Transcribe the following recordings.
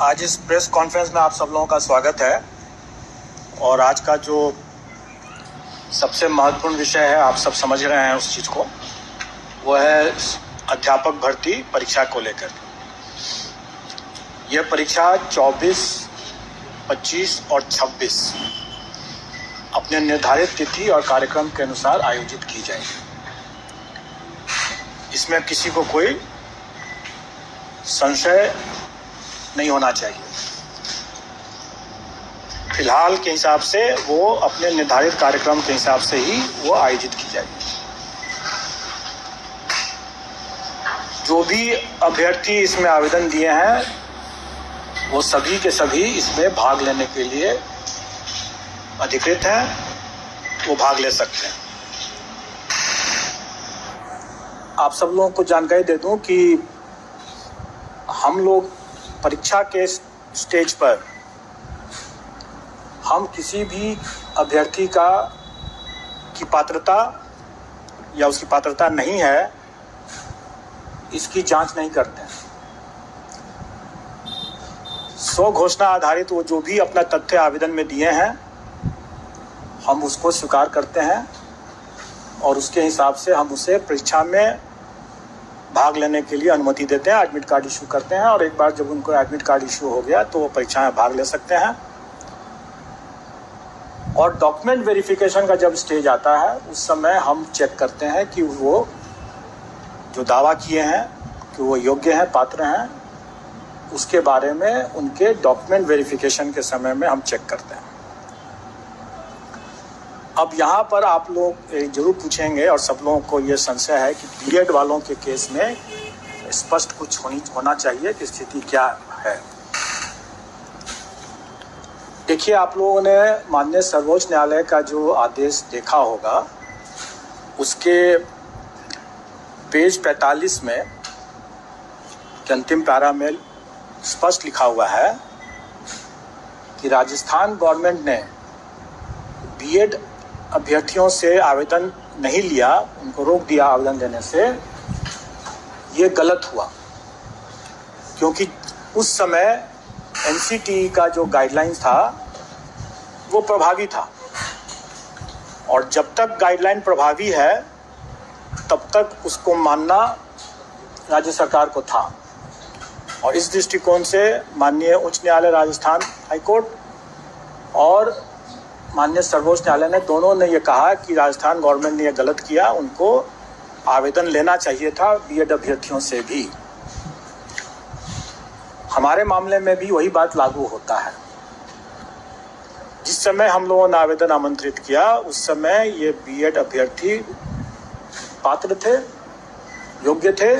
आज इस press conference में आप सब लोगों का स्वागत है। और आज का जो सबसे महत्वपूर्ण विषय है, आप सब समझ रहे हैं उस चीज़ को, वो है अध्यापक भर्ती परीक्षा को लेकर। यह परीक्षा 24, 25 और 26 अपने निर्धारित तिथि और कार्यक्रम के अनुसार आयोजित की जाएगी। इसमें किसी को कोई संशय नहीं होना चाहिए। फिलहाल के हिसाब से वो अपने निर्धारित कार्यक्रम के हिसाब से ही वो आयोजित की जाएगी। जो भी अभ्यर्थी इसमें आवेदन दिए हैं वो सभी के सभी इसमें भाग लेने के लिए अधिकृत हैं, वो भाग ले सकते हैं। आप सब लोगों को जानकारी दे दूं कि हम लोग परीक्षा के स्टेज पर हम किसी भी अभ्यर्थी की पात्रता या उसकी पात्रता नहीं है, इसकी जांच नहीं करते हैं। स्व घोषणा आधारित वो जो भी अपना तथ्य आवेदन में दिए हैं, हम उसको स्वीकार करते हैं और उसके हिसाब से हम उसे परीक्षा में भाग लेने के लिए अनुमति देते हैं, एडमिट कार्ड इशू करते हैं। और एक बार जब उनको एडमिट कार्ड इशू हो गया तो वो परीक्षा में भाग ले सकते हैं। और डॉक्यूमेंट वेरिफिकेशन का जब स्टेज आता है, उस समय हम चेक करते हैं कि वो जो दावा किए हैं कि वो योग्य हैं, पात्र हैं, उसके बारे में उनके डॉक्यूमेंट वेरिफिकेशन के समय में हम चेक करते हैं। अब यहाँ पर आप लोग जरूर पूछेंगे और सब लोगों को ये संशय है कि बीएड वालों के केस में स्पष्ट कुछ होना चाहिए कि स्थिति क्या है। देखिए, आप लोगों ने माननीय सर्वोच्च न्यायालय का जो आदेश देखा होगा, उसके पेज 45 में के अंतिम पैरा में स्पष्ट लिखा हुआ है कि राजस्थान गवर्नमेंट ने बीएड अभ्यर्थियों से आवेदन नहीं लिया, उनको रोक दिया आवेदन देने से। ये गलत हुआ क्योंकि उस समय एनसीटी का जो गाइडलाइन था वो प्रभावी था, और जब तक गाइडलाइन प्रभावी है तब तक उसको मानना राज्य सरकार को था। और इस दृष्टिकोण से माननीय उच्च न्यायालय राजस्थान हाईकोर्ट और माननीय सर्वोच्च न्यायालय ने दोनों ने ये कहा कि राजस्थान गवर्नमेंट ने ये गलत किया, उनको आवेदन लेना चाहिए था बीएड अभ्यर्थियों से भी। हमारे मामले में भी वही बात लागू होता है। जिस समय हम लोगों ने आवेदन आमंत्रित किया, उस समय ये बीएड अभ्यर्थी पात्र थे, योग्य थे,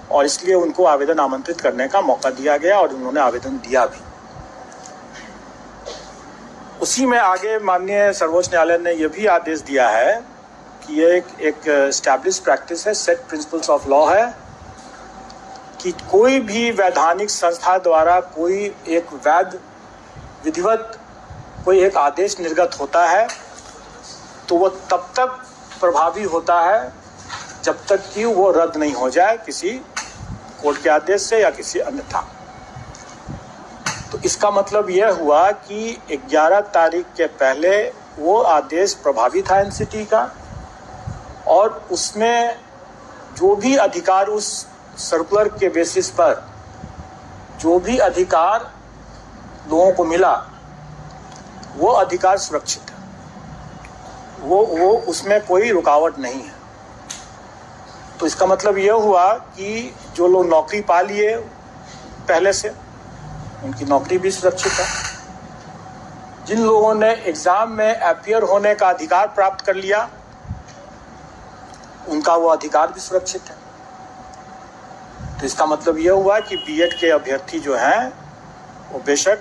और इसलिए उनको आवेदन आमंत्रित करने का मौका दिया गया और उन्होंने आवेदन दिया भी। उसी में आगे माननीय सर्वोच्च न्यायालय ने यह भी आदेश दिया है कि ये एक एस्टैब्लिश प्रैक्टिस है, सेट प्रिंसिपल्स ऑफ लॉ है कि कोई भी वैधानिक संस्था द्वारा कोई एक वैध विधिवत कोई एक आदेश निर्गत होता है तो वो तब तक प्रभावी होता है जब तक कि वो रद्द नहीं हो जाए किसी कोर्ट के आदेश से या किसी अन्यथा। तो इसका मतलब यह हुआ कि 11 तारीख के पहले वो आदेश प्रभावी था एनसीटी का, और उसमें जो भी अधिकार उस सर्कुलर के बेसिस पर जो भी अधिकार लोगों को मिला, वो अधिकार सुरक्षित है, वो उसमें कोई रुकावट नहीं है। तो इसका मतलब यह हुआ कि जो लोग नौकरी पा लिए पहले से, उनकी नौकरी भी सुरक्षित है। जिन लोगों ने एग्जाम में अपीयर होने का अधिकार प्राप्त कर लिया, उनका वो अधिकार भी सुरक्षित है। तो इसका मतलब यह हुआ कि बीएड के अभ्यर्थी जो हैं वो बेशक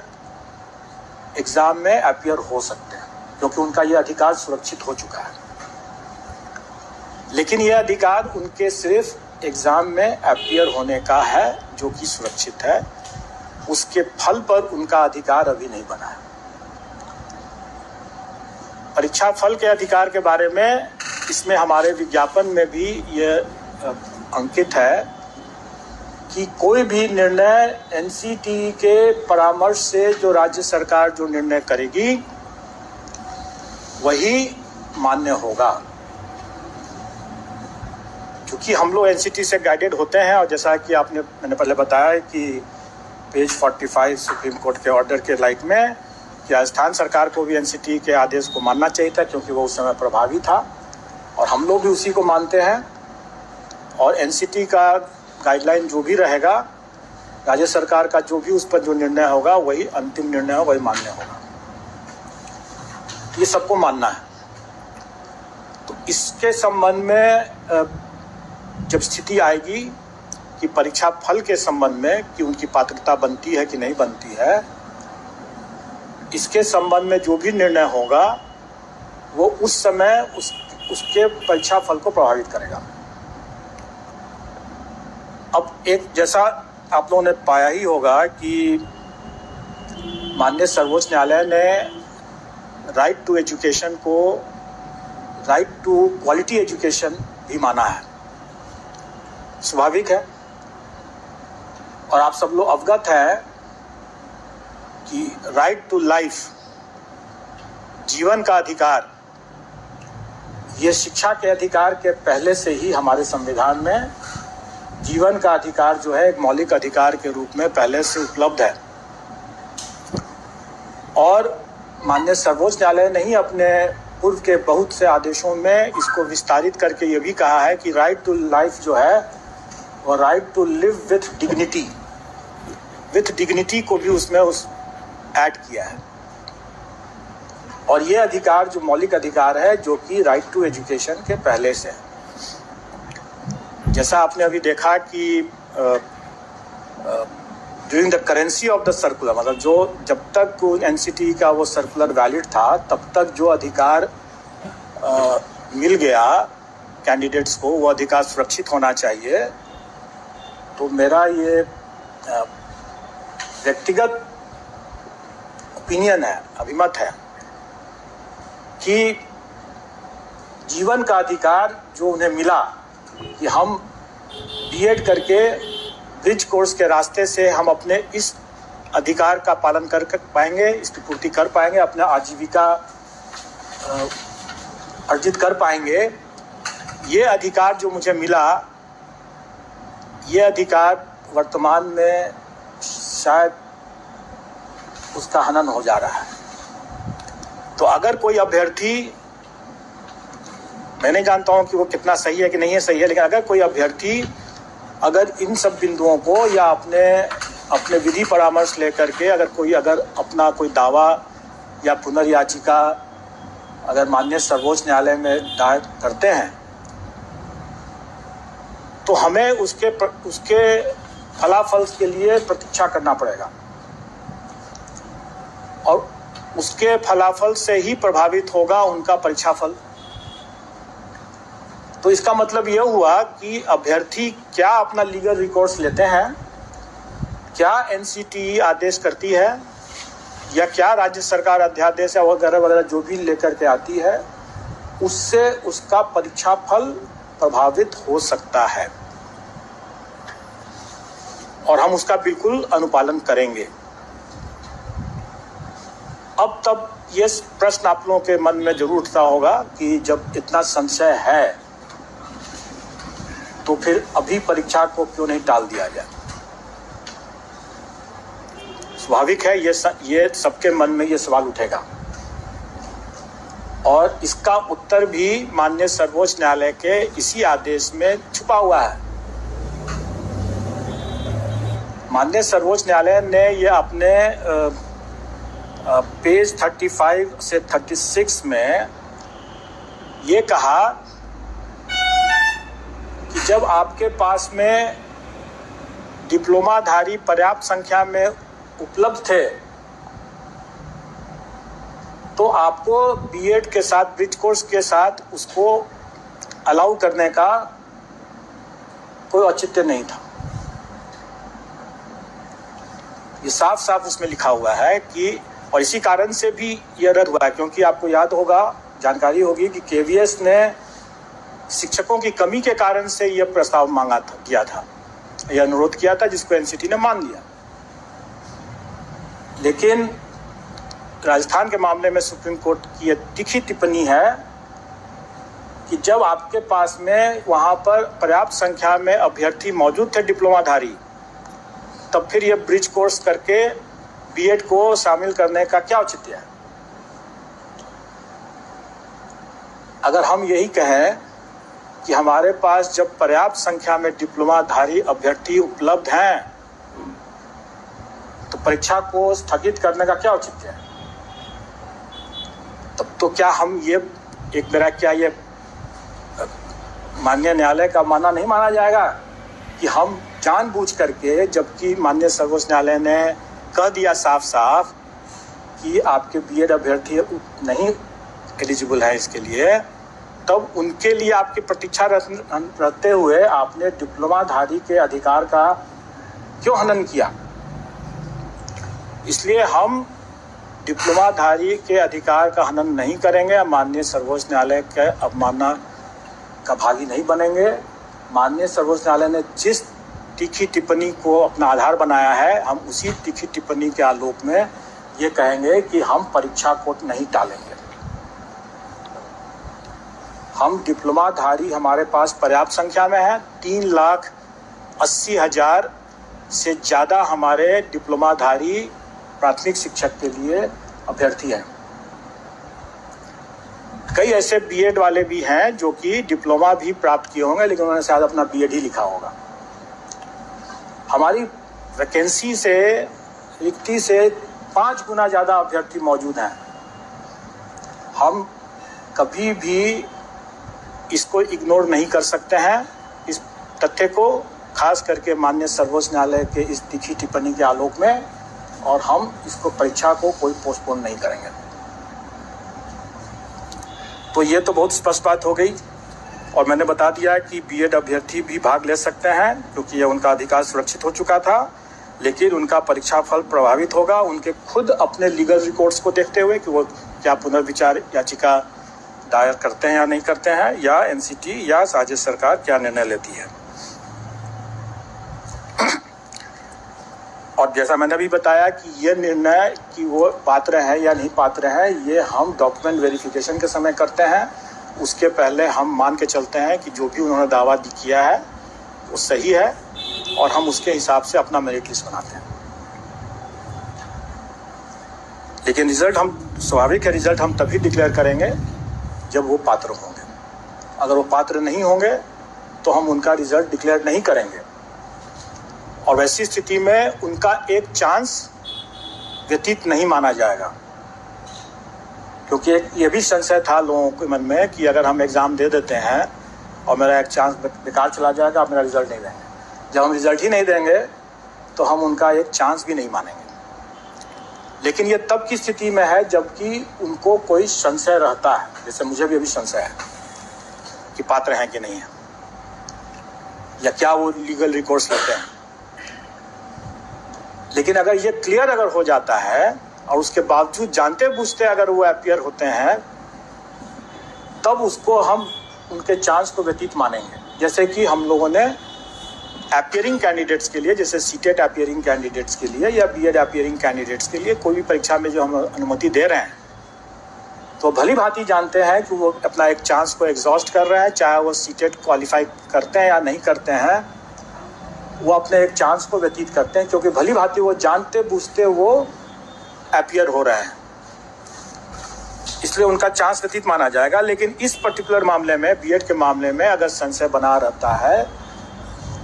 एग्जाम में अपीयर हो सकते हैं क्योंकि उनका यह अधिकार सुरक्षित हो चुका है। लेकिन यह अधिकार उनके सिर्फ एग्जाम में अपीयर होने का है जो कि सुरक्षित है, उसके फल पर उनका अधिकार अभी नहीं बना है। परीक्षा फल के अधिकार के बारे में इसमें हमारे विज्ञापन में भी ये अंकित है कि कोई भी निर्णय एनसीटी के परामर्श से जो राज्य सरकार जो निर्णय करेगी वही मान्य होगा। क्योंकि हम लोग एनसीटी से गाइडेड होते हैं, और जैसा कि मैंने पहले बताया कि पेज 45 सुप्रीम कोर्ट के ऑर्डर के लाइट में कि राजस्थान सरकार को भी एनसीटी के आदेश को मानना चाहिए था, क्योंकि वो उस समय प्रभावी था, और हम लोग भी उसी को मानते हैं। और एनसीटी का गाइडलाइन जो भी रहेगा, राज्य सरकार का जो भी उस पर जो निर्णय होगा वही अंतिम निर्णय होगा, वही मान्य होगा। ये सबको मानना है। तो इसके संबंध में जब स्थिति आएगी कि परीक्षा फल के संबंध में कि उनकी पात्रता बनती है कि नहीं बनती है, इसके संबंध में जो भी निर्णय होगा वो उस समय उसके परीक्षा फल को प्रभावित करेगा। अब एक जैसा आप लोगों ने पाया ही होगा कि माननीय सर्वोच्च न्यायालय ने राइट टू एजुकेशन को राइट टू क्वालिटी एजुकेशन भी माना है। स्वाभाविक है, और आप सब लोग अवगत हैं कि राइट टू लाइफ, जीवन का अधिकार, ये शिक्षा के अधिकार के पहले से ही हमारे संविधान में जीवन का अधिकार जो है एक मौलिक अधिकार के रूप में पहले से उपलब्ध है। और माननीय सर्वोच्च न्यायालय ने ही अपने पूर्व के बहुत से आदेशों में इसको विस्तारित करके ये भी कहा है कि राइट टू लाइफ जो है वो right to live with dignity को भी उसमें ऐड किया है। और ये अधिकार जो मौलिक अधिकार है जो कि राइट टू एजुकेशन के पहले से है। जैसा आपने अभी देखा कि during the currency of the circular, मतलब जो जब तक एनसीटी का वो सर्कुलर वैलिड था तब तक जो अधिकार मिल गया कैंडिडेट्स को, वो अधिकार सुरक्षित होना चाहिए। तो मेरा ये व्यक्तिगत ओपिनियन है, अभिमत है कि जीवन का अधिकार जो उन्हें मिला कि हम बीएड करके ब्रिज कोर्स के रास्ते से हम अपने इस अधिकार का पालन कर पाएंगे, इसकी पूर्ति कर पाएंगे, अपना आजीविका अर्जित कर पाएंगे। ये अधिकार जो मुझे मिला, ये अधिकार वर्तमान में शायद उसका हनन हो जा रहा है। तो अगर कोई अभ्यर्थी, मैं नहीं जानता हूं कि वो कितना सही है कि नहीं है सही है, लेकिन अगर कोई अभ्यर्थी अगर इन सब बिंदुओं को या अपने विधि परामर्श लेकर के अगर अपना कोई दावा या पुनर्याचिका अगर माननीय सर्वोच्च न्यायालय में दायर करते हैं, तो हमें उसके फलाफल के लिए प्रतीक्षा करना पड़ेगा, और उसके फलाफल से ही प्रभावित होगा उनका परीक्षा फल। तो इसका मतलब यह हुआ कि अभ्यर्थी क्या अपना लीगल रिकॉर्ड्स लेते हैं, क्या एनसीटी आदेश करती है, या क्या राज्य सरकार अध्यादेश या वगैरह वगैरह जो भी लेकर के आती है, उससे उसका परीक्षा फल प्रभावित हो सकता है, और हम उसका बिल्कुल अनुपालन करेंगे। अब तब ये प्रश्न आप लोगों के मन में जरूर उठता होगा कि जब इतना संशय है तो फिर अभी परीक्षा को क्यों नहीं टाल दिया जाए। स्वाभाविक है, ये सबके मन में ये सवाल उठेगा, और इसका उत्तर भी माननीय सर्वोच्च न्यायालय के इसी आदेश में छुपा हुआ है। माननीय सर्वोच्च न्यायालय ने ये अपने पेज 35 से 36 में ये कहा कि जब आपके पास में डिप्लोमाधारी पर्याप्त संख्या में उपलब्ध थे तो आपको बीएड के साथ, ब्रिज कोर्स के साथ उसको अलाउ करने का कोई औचित्य नहीं था। ये साफ साफ उसमें लिखा हुआ है कि, और इसी कारण से भी यह रद्द हुआ है, क्योंकि आपको याद होगा, जानकारी होगी कि केवीएस ने शिक्षकों की कमी के कारण से यह प्रस्ताव किया था यह अनुरोध किया था, जिसको एनसीटी ने मान लिया। लेकिन राजस्थान के मामले में सुप्रीम कोर्ट की यह तीखी टिप्पणी है कि जब आपके पास में वहां पर पर्याप्त संख्या में अभ्यर्थी मौजूद थे डिप्लोमाधारी, तब फिर यह ब्रिज कोर्स करके बीएड को शामिल करने का क्या औचित्य है। अगर हम यही कहें कि हमारे पास जब पर्याप्त संख्या में डिप्लोमाधारी अभ्यर्थी उपलब्ध हैं तो परीक्षा को स्थगित करने का क्या औचित्य है। तब तो क्या हम ये एक मेरा क्या ये माननीय न्यायालय का मानना नहीं माना जाएगा कि हम जानबूझ करके, जबकि माननीय सर्वोच्च न्यायालय ने कह दिया साफ साफ कि आपके बीएड अभ्यर्थी नहीं एलिजिबल है इसके लिए, तब उनके लिए आपकी प्रतीक्षा रहते हुए आपने डिप्लोमाधारी के अधिकार का क्यों हनन किया। इसलिए हम डिप्लोमाधारी के अधिकार का हनन नहीं करेंगे, माननीय सर्वोच्च न्यायालय के अवमानना का भागी नहीं बनेंगे। माननीय सर्वोच्च न्यायालय ने जिस तीखी टिप्पणी को अपना आधार बनाया है, हम उसी तीखी टिप्पणी के आलोक में ये कहेंगे कि हम परीक्षा को नहीं टालेंगे। हम डिप्लोमाधारी हमारे पास पर्याप्त संख्या में है, 3,80,000 से ज़्यादा हमारे डिप्लोमाधारी प्राथमिक शिक्षक के लिए अभ्यर्थी हैं। कई ऐसे बीएड वाले भी हैं जो कि डिप्लोमा भी प्राप्त किए होंगे, लेकिन उन्होंने शायद अपना बीएड ही लिखा होगा। हमारी वैकेंसी से रिक्ति से 5 गुना ज़्यादा अभ्यर्थी मौजूद हैं। हम कभी भी इसको इग्नोर नहीं कर सकते हैं, इस तथ्य को, खास करके माननीय सर्वोच्च न्यायालय के इस तीखी टिप्पणी के आलोक में, और हम इसको परीक्षा को कोई पोस्टपोन नहीं करेंगे। तो ये तो बहुत स्पष्ट बात हो गई, और मैंने बता दिया कि बीएड अभ्यर्थी भी भाग ले सकते हैं क्योंकि ये उनका अधिकार सुरक्षित हो चुका था, लेकिन उनका परीक्षा फल प्रभावित होगा उनके खुद अपने लीगल रिकॉर्ड्स को देखते हुए कि वो क्या पुनर्विचार याचिका दायर करते हैं या नहीं करते हैं, या एनसीटी या राज्य सरकार क्या निर्णय लेती है। और जैसा मैंने अभी बताया कि ये निर्णय कि वो पात्र हैं या नहीं पात्र हैं, ये हम डॉक्यूमेंट वेरिफिकेशन के समय करते हैं। उसके पहले हम मान के चलते हैं कि जो भी उन्होंने दावा किया है वो सही है, और हम उसके हिसाब से अपना मेरिट लिस्ट बनाते हैं। लेकिन रिजल्ट हम, स्वाभाविक है, रिजल्ट हम तभी डिक्लेयर करेंगे जब वो पात्र होंगे। अगर वो पात्र नहीं होंगे तो हम उनका रिजल्ट डिक्लेयर नहीं करेंगे, और वैसी स्थिति में उनका एक चांस व्यतीत नहीं माना जाएगा। क्योंकि एक ये भी संशय था लोगों के मन में कि अगर हम एग्ज़ाम दे देते हैं और मेरा एक चांस बेकार चला जाएगा, आप मेरा रिजल्ट नहीं देंगे। जब हम रिजल्ट ही नहीं देंगे तो हम उनका एक चांस भी नहीं मानेंगे। लेकिन ये तब की स्थिति में है जबकि उनको कोई संशय रहता है, जैसे मुझे भी अभी संशय है कि पात्र हैं कि नहीं है, या क्या वो लीगल रिकॉर्ड्स लेते हैं। लेकिन अगर ये क्लियर अगर हो जाता है और उसके बावजूद जानते बूझते अगर वो अपीयर होते हैं, तब उसको हम उनके चांस को व्यतीत मानेंगे। जैसे कि हम लोगों ने अपीयरिंग कैंडिडेट्स के लिए, जैसे सीटेट अपीयरिंग कैंडिडेट्स के लिए या बीएड अपीयरिंग कैंडिडेट्स के लिए कोई भी परीक्षा में जो हम अनुमति दे रहे हैं, तो भली भांति जानते हैं कि वो अपना एक चांस को एग्जॉस्ट कर रहे हैं, चाहे वो सीटेट क्वालिफाई करते हैं या नहीं करते हैं, वो अपने एक चांस को व्यतीत करते हैं, क्योंकि भली भांति वो जानते बूझते वो अपीयर हो रहे हैं, इसलिए उनका चांस व्यतीत माना जाएगा। लेकिन इस पर्टिकुलर मामले में, बीएड के मामले में, अगर संशय बना रहता है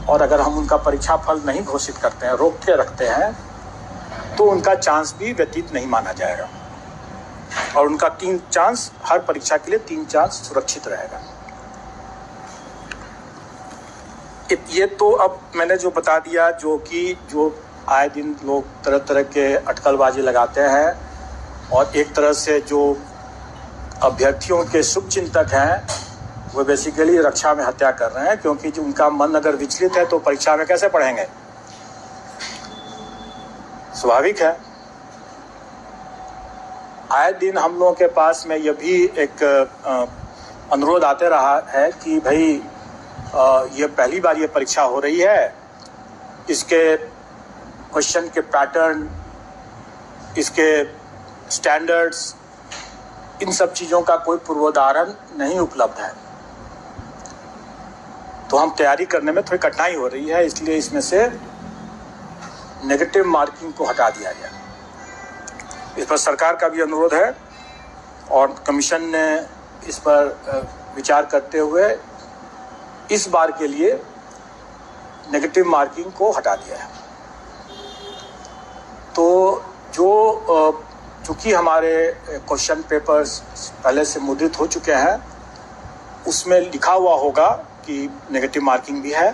और अगर हम उनका परीक्षा फल नहीं घोषित करते हैं, रोक के रखते हैं, तो उनका चांस भी व्यतीत नहीं माना जाएगा, और उनका 3 चांस, हर परीक्षा के लिए 3 चांस सुरक्षित रहेगा। ये तो अब मैंने जो बता दिया, जो आए दिन लोग तरह तरह के अटकलबाजी लगाते हैं, और एक तरह से जो अभ्यर्थियों के शुभचिंतक हैं वो बेसिकली रक्षा में हत्या कर रहे हैं, क्योंकि जो उनका मन अगर विचलित है तो परीक्षा में कैसे पढ़ेंगे। स्वाभाविक है, आए दिन हम लोगों के पास में यह भी एक अनुरोध आते रहा है कि भाई ये पहली बार ये परीक्षा हो रही है इसके क्वेश्चन के पैटर्न, इसके स्टैंडर्ड्स, इन सब चीज़ों का कोई पूर्वोदाहरण नहीं उपलब्ध है। तो हम तैयारी करने में थोड़ी कठिनाई हो रही है, इसलिए इसमें से नेगेटिव मार्किंग को हटा दिया गया। इस पर सरकार का भी अनुरोध है और कमीशन ने इस पर विचार करते हुए इस बार के लिए नेगेटिव मार्किंग को हटा दिया है। तो चूँकि हमारे क्वेश्चन पेपर्स पहले से मुद्रित हो चुके हैं, उसमें लिखा हुआ होगा कि नेगेटिव मार्किंग भी है।